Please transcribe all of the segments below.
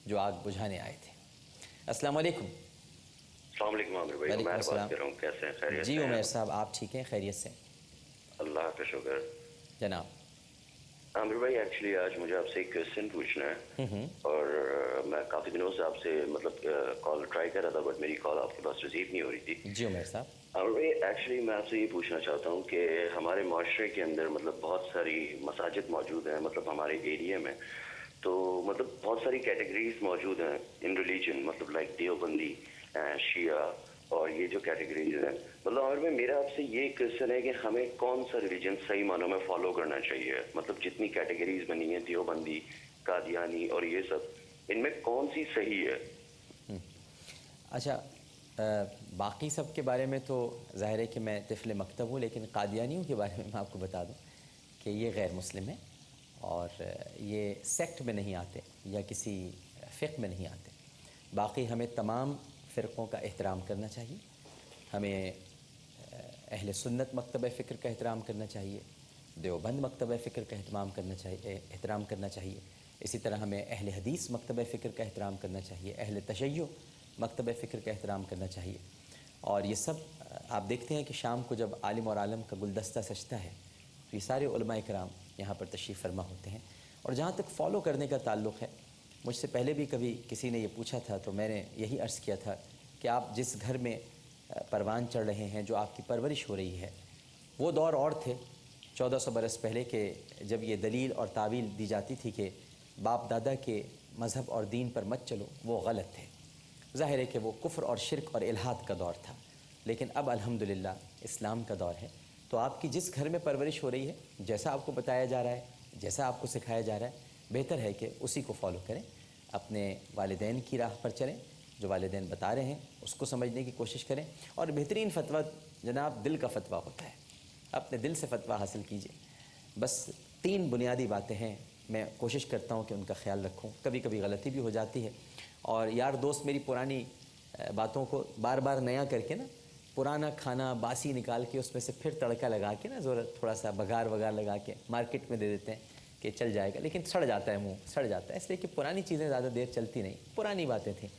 جو آگ بجھانے آئے تھے۔ السلام علیکم۔ السلام علیکم عامر بھائی، وعلیکم عمیر السلام۔ بات کر رہا ہوں، کیسے ہیں؟ خیریت جی سے ہیں؟ عمیر صاحب، آپ ٹھیک ہیں؟ خیریت سے؟ اللہ کا شکر۔ جناب۔ عامر بھائی ایکچولی آج مجھے آپ سے ایک کویسچن پوچھنا ہے، اور میں کافی دنوں سے آپ سے کال ٹرائی کر رہا تھا، بٹ میری کال آپ کے پاس ریسیو نہیں ہو رہی تھی۔ جی عمیر صاحب۔ عامر بھائی ایکچولی میں آپ سے یہ پوچھنا چاہتا ہوں کہ ہمارے معاشرے کے اندر بہت ساری مساجد موجود ہیں، ہمارے ایریا میں تو بہت ساری کیٹیگریز موجود ہیں ان ریلیجن، لائک دیوبندی، شیعہ، اور یہ جو کیٹیگریز ہیں عامر بھائی میرا آپ سے یہ کویسچن ہے کہ ہمیں کون سا ریلیجن صحیح معنوں میں فالو کرنا چاہیے؟ جتنی کیٹیگریز بنی ہیں، دیوبندی، قادیانی اور یہ سب، ان میں کون سی صحیح ہے؟ اچھا، باقی سب کے بارے میں تو ظاہر ہے کہ میں طفل مکتب ہوں، لیکن قادیانیوں کے بارے میں آپ کو بتا دوں کہ یہ غیر مسلم ہیں اور یہ سیکٹ میں نہیں آتے یا کسی فقہ میں نہیں آتے۔ باقی ہمیں تمام فرقوں کا احترام کرنا چاہیے، ہمیں اہل سنت مکتبہ فکر کا احترام کرنا چاہیے، دیوبند مکتبہ فکر کا احترام کرنا چاہیے، اسی طرح ہمیں اہل حدیث مکتبہ فکر کا احترام کرنا چاہیے، اہل تشیع مکتبہ فکر کا احترام کرنا چاہیے۔ اور یہ سب آپ دیکھتے ہیں کہ شام کو جب عالم اور عالم کا گلدستہ سجتا ہے تو یہ سارے علماء کرام یہاں پر تشریف فرما ہوتے ہیں۔ اور جہاں تک فالو کرنے کا تعلق ہے، مجھ سے پہلے بھی کبھی کسی نے یہ پوچھا تھا تو میں نے یہی عرض کیا تھا کہ آپ جس گھر میں پروان چڑھ رہے ہیں، جو آپ کی پرورش ہو رہی ہے، وہ دور اور تھے 1400 برس پہلے کہ جب یہ دلیل اور تعویل دی جاتی تھی کہ باپ دادا کے مذہب اور دین پر مت چلو، وہ غلط تھے۔ ظاہر ہے کہ وہ کفر اور شرک اور الحاد کا دور تھا، لیکن اب الحمدللہ اسلام کا دور ہے۔ تو آپ کی جس گھر میں پرورش ہو رہی ہے، جیسا آپ کو بتایا جا رہا ہے، جیسا آپ کو سکھایا جا رہا ہے، بہتر ہے کہ اسی کو فالو کریں، اپنے والدین کی راہ پر چلیں، جو والدین بتا رہے ہیں اس کو سمجھنے کی کوشش کریں۔ اور بہترین فتویٰ جناب دل کا فتویٰ ہوتا ہے، اپنے دل سے فتویٰ حاصل کیجئے۔ بس 3 بنیادی باتیں ہیں، میں کوشش کرتا ہوں کہ ان کا خیال رکھوں، کبھی کبھی غلطی بھی ہو جاتی ہے، اور یار دوست میری پرانی باتوں کو بار بار نیا کر کے پرانا کھانا باسی نکال کے اس میں سے پھر تڑکا لگا کے تھوڑا سا بگار لگا کے مارکیٹ میں دے دیتے ہیں کہ چل جائے گا، لیکن سڑ جاتا ہے، منہ سڑ جاتا ہے، اس لیے کہ پرانی چیزیں زیادہ دیر چلتی نہیں، پرانی باتیں تھیں،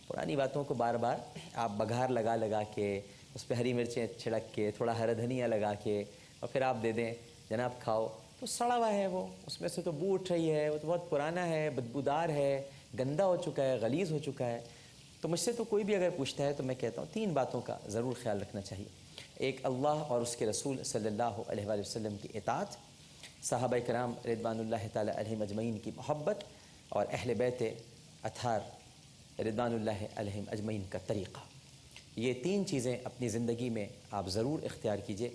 پرانی باتوں کو بار بار آپ بگار لگا کے اس پہ ہری مرچیں چھڑک کے تھوڑا ہرا دھنیا لگا کے اور پھر آپ دے دیں جناب کھاؤ، تو سڑا ہوا ہے، وہ اس میں سے تو بو اٹھ رہی ہے، وہ تو بہت پرانا ہے، بدبودار ہے، گندا ہو چکا ہے، غلیظ ہو چکا ہے۔ تو مجھ سے تو کوئی بھی اگر پوچھتا ہے تو میں کہتا ہوں 3 باتوں کا ضرور خیال رکھنا چاہیے۔ ایک، اللہ اور اس کے رسول صلی اللہ علیہ وآلہ وسلم کی اطاعت، صحابہ کرام رضوان اللہ تعالی علیہم اجمعین کی محبت، اور اہل بیت اطہار رضوان اللہ علیہم اجمعین کا طریقہ۔ یہ 3 چیزیں اپنی زندگی میں آپ ضرور اختیار کیجئے،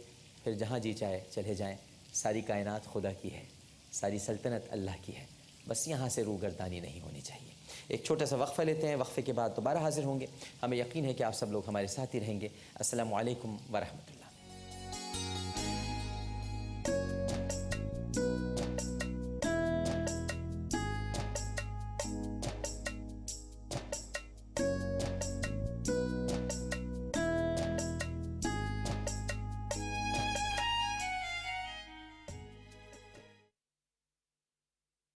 پھر جہاں جی چاہے چلے جائیں۔ ساری کائنات خدا کی ہے، ساری سلطنت اللہ کی ہے، بس یہاں سے روگردانی نہیں ہونی چاہیے۔ ایک چھوٹا سا وقفہ لیتے ہیں، وقفے کے بعد دوبارہ حاضر ہوں گے۔ ہمیں یقین ہے کہ آپ سب لوگ ہمارے ساتھ ہی رہیں گے۔ السلام علیکم ورحمۃ اللہ۔